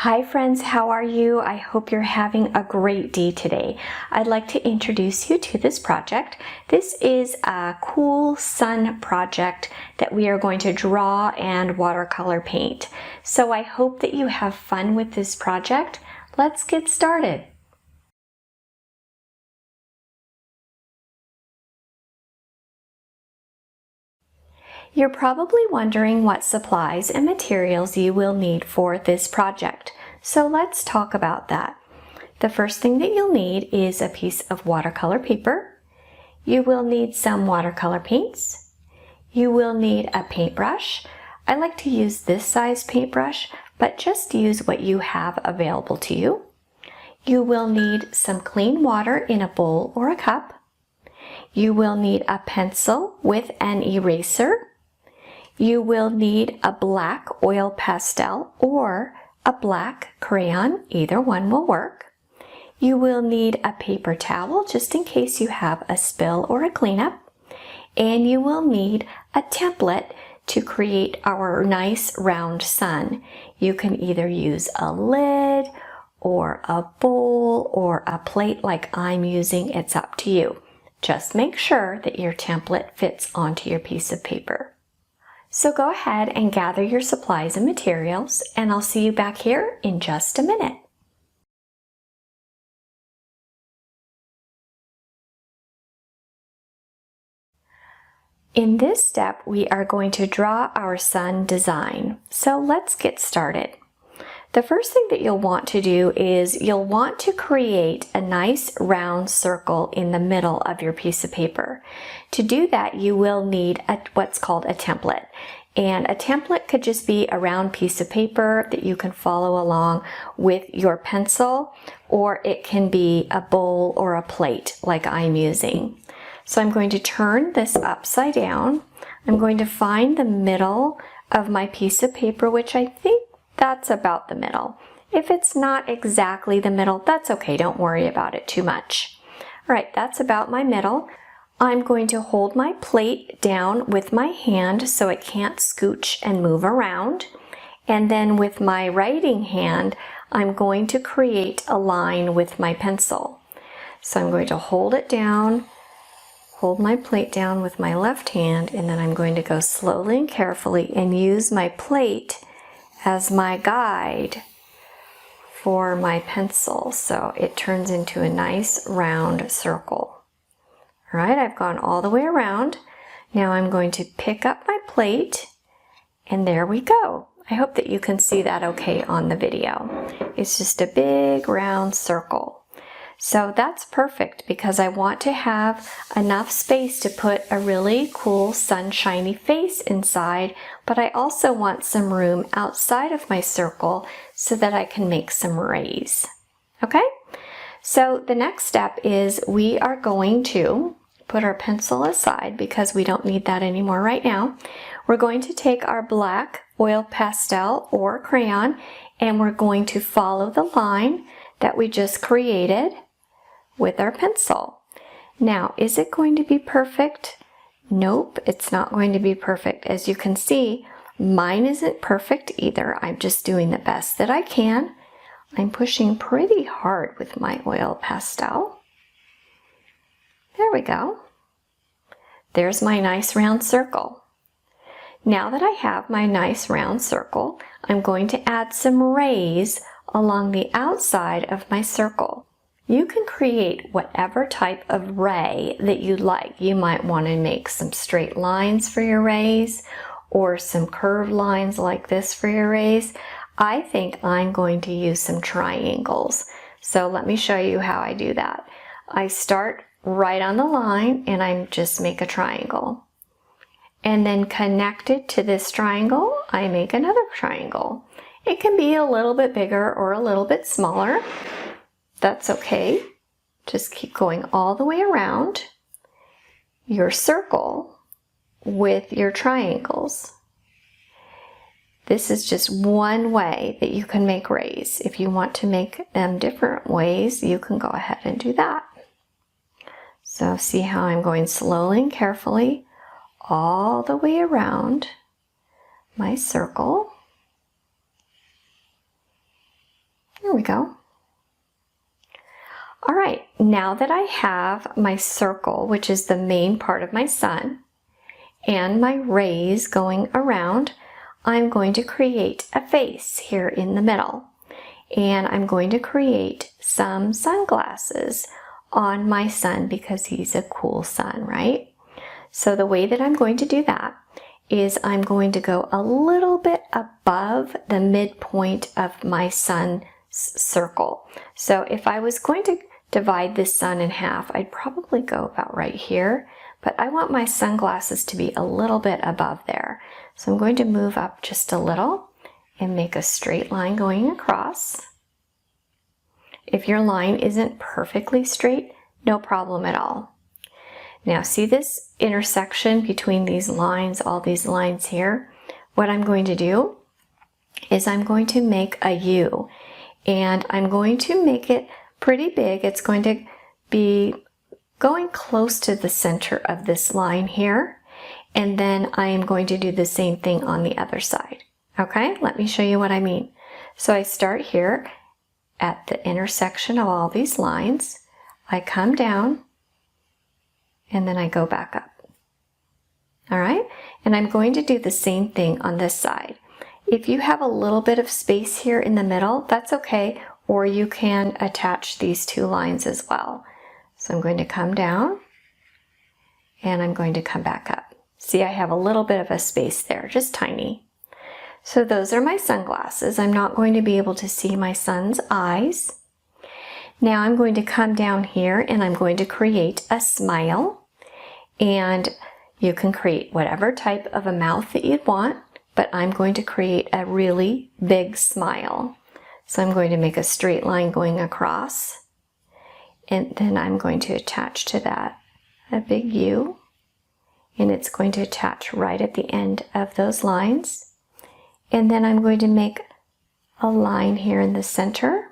Hi friends, how are you? I hope you're having a great day today. I'd like to introduce you to this project. This is a cool sun project that we are going to draw and watercolor paint. So I hope that you have fun with this project. Let's get started. You're probably wondering what supplies and materials you will need for this project. So let's talk about that. The first thing that you'll need is a piece of watercolor paper. You will need some watercolor paints. You will need a paintbrush. I like to use this size paintbrush, but just use what you have available to you. You will need some clean water in a bowl or a cup. You will need a pencil with an eraser. You will need a black oil pastel or a black crayon, either one will work. You will need a paper towel just in case you have a spill or a cleanup. And you will need a template to create our nice round sun. You can either use a lid or a bowl or a plate like I'm using, it's up to you. Just make sure that your template fits onto your piece of paper. So go ahead and gather your supplies and materials, and I'll see you back here in just a minute. In this step, we are going to draw our sun design. So let's get started. The first thing that you'll want to do is you'll want to create a nice round circle in the middle of your piece of paper. To do that, you will need what's called a template. And a template could just be a round piece of paper that you can follow along with your pencil, or it can be a bowl or a plate like I'm using. So I'm going to turn this upside down. I'm going to find the middle of my piece of paper, which I think that's about the middle. If it's not exactly the middle, that's okay. Don't worry about it too much. All right, that's about my middle. I'm going to hold my plate down with my hand so it can't scooch and move around. And then with my writing hand, I'm going to create a line with my pencil. So I'm going to hold it down, hold my plate down with my left hand, and then I'm going to go slowly and carefully and use my plate as my guide for my pencil. So it turns into a nice round circle. All right, I've gone all the way around. Now I'm going to pick up my plate, and there we go. I hope that you can see that okay on the video. It's just a big round circle. So that's perfect because I want to have enough space to put a really cool sunshiny face inside, but I also want some room outside of my circle so that I can make some rays. Okay? So the next step is we are going to put our pencil aside because we don't need that anymore right now. We're going to take our black oil pastel or crayon and we're going to follow the line that we just created with our pencil. Now, is it going to be perfect? Nope, it's not going to be perfect. As you can see, mine isn't perfect either. I'm just doing the best that I can. I'm pushing pretty hard with my oil pastel. There we go. There's my nice round circle. Now that I have my nice round circle, I'm going to add some rays along the outside of my circle. You can create whatever type of ray that you like. You might want to make some straight lines for your rays or some curved lines like this for your rays. I think I'm going to use some triangles. So let me show you how I do that. I start right on the line and I just make a triangle. And then connected to this triangle, I make another triangle. It can be a little bit bigger or a little bit smaller. That's okay. Just keep going all the way around your circle with your triangles. This is just one way that you can make rays. If you want to make them different ways, you can go ahead and do that. So see how I'm going slowly and carefully all the way around my circle. There we go. All right, now that I have my circle, which is the main part of my sun, and my rays going around, I'm going to create a face here in the middle. And I'm going to create some sunglasses on my sun because he's a cool sun, right? So the way that I'm going to do that is I'm going to go a little bit above the midpoint of my sun circle. So if I was going to divide this sun in half, I'd probably go about right here, but I want my sunglasses to be a little bit above there. So I'm going to move up just a little and make a straight line going across. If your line isn't perfectly straight, no problem at all. Now see this intersection between these lines, all these lines here? What I'm going to do is I'm going to make a U, and I'm going to make it pretty big. It's going to be going close to the center of this line here, and then I am going to do the same thing on the other side. Okay, let me show you what I mean. So I start here at the intersection of all these lines, I come down, and then I go back up. All right, and I'm going to do the same thing on this side. If you have a little bit of space here in the middle, that's okay, or you can attach these two lines as well. So I'm going to come down, and I'm going to come back up. See, I have a little bit of a space there, just tiny. So those are my sunglasses. I'm not going to be able to see my son's eyes. Now I'm going to come down here and I'm going to create a smile. And you can create whatever type of a mouth that you'd want, but I'm going to create a really big smile. So I'm going to make a straight line going across, and then I'm going to attach to that a big U, and it's going to attach right at the end of those lines. And then I'm going to make a line here in the center,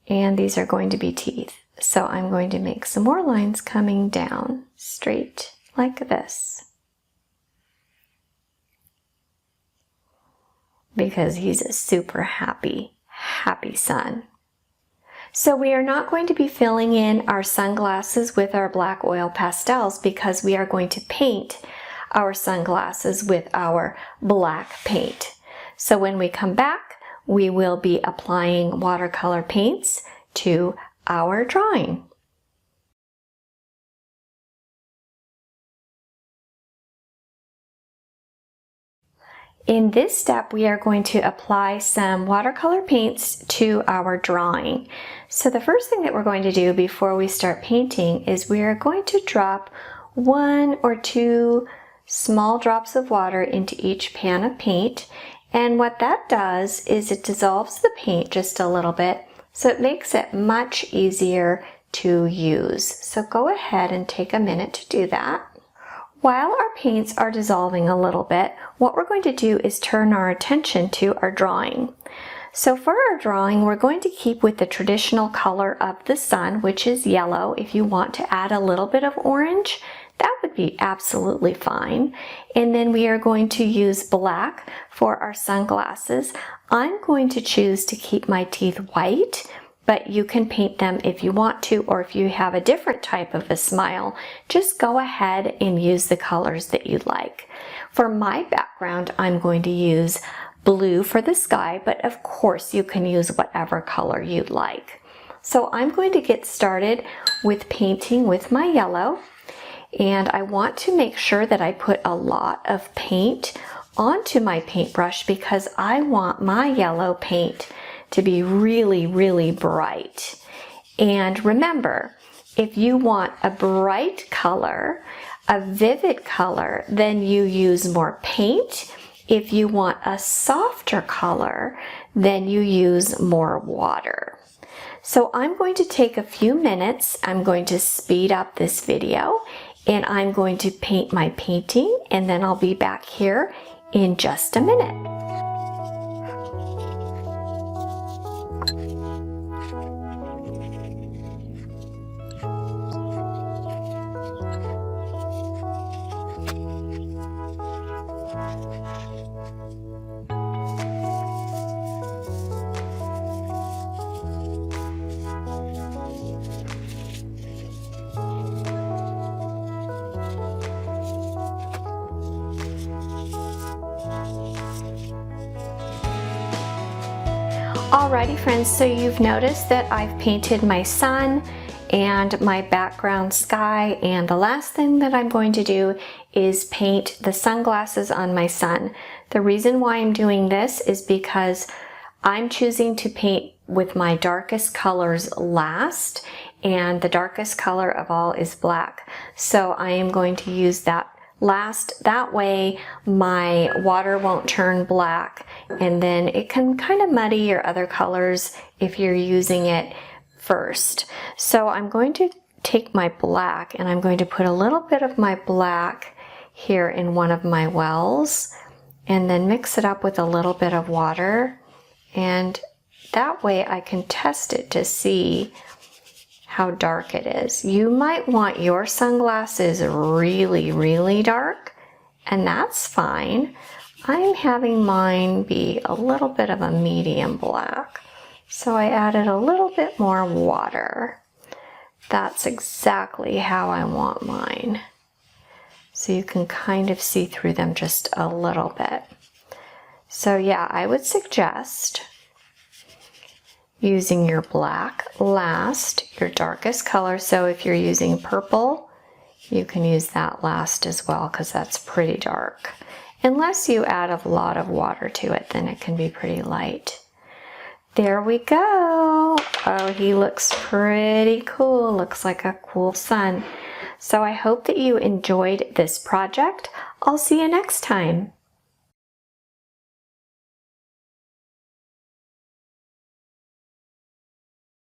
and these are going to be teeth. So I'm going to make some more lines coming down straight like this, because he's a super happy sun. So we are not going to be filling in our sunglasses with our black oil pastels because we are going to paint our sunglasses with our black paint. So when we come back, we will be applying watercolor paints to our drawing. In this step, we are going to apply some watercolor paints to our drawing. So the first thing that we're going to do before we start painting is we are going to drop 1 or 2 small drops of water into each pan of paint. And what that does is it dissolves the paint just a little bit, so it makes it much easier to use. So go ahead and take a minute to do that. While our paints are dissolving a little bit, what we're going to do is turn our attention to our drawing. So for our drawing, we're going to keep with the traditional color of the sun, which is yellow. If you want to add a little bit of orange, that would be absolutely fine. And then we are going to use black for our sunglasses. I'm going to choose to keep my teeth white, but you can paint them if you want to, or if you have a different type of a smile, just go ahead and use the colors that you'd like. For my background, I'm going to use blue for the sky, but of course you can use whatever color you'd like. So I'm going to get started with painting with my yellow, and I want to make sure that I put a lot of paint onto my paintbrush because I want my yellow paint to be really, really bright. And remember, if you want a bright color, a vivid color, then you use more paint. If you want a softer color, then you use more water. So I'm going to take a few minutes. I'm going to speed up this video, and I'm going to paint my painting, and then I'll be back here in just a minute. Alrighty friends, so you've noticed that I've painted my sun and my background sky, and the last thing that I'm going to do is paint the sunglasses on my sun. The reason why I'm doing this is because I'm choosing to paint with my darkest colors last, and the darkest color of all is black. So I am going to use that last. That way my water won't turn black, and then it can kind of muddy your other colors if you're using it first. So I'm going to take my black and I'm going to put a little bit of my black here in one of my wells and then mix it up with a little bit of water, and that way I can test it to see how dark it is. You might want your sunglasses really, really dark, and that's fine. I'm having mine be a little bit of a medium black. So I added a little bit more water. That's exactly how I want mine. So you can kind of see through them just a little bit. So yeah, I would suggest using your black last, your darkest color. So if you're using purple, you can use that last as well because that's pretty dark. Unless you add a lot of water to it, then it can be pretty light. There we go. Oh, he looks pretty cool. Looks like a cool sun. So I hope that you enjoyed this project. I'll see you next time.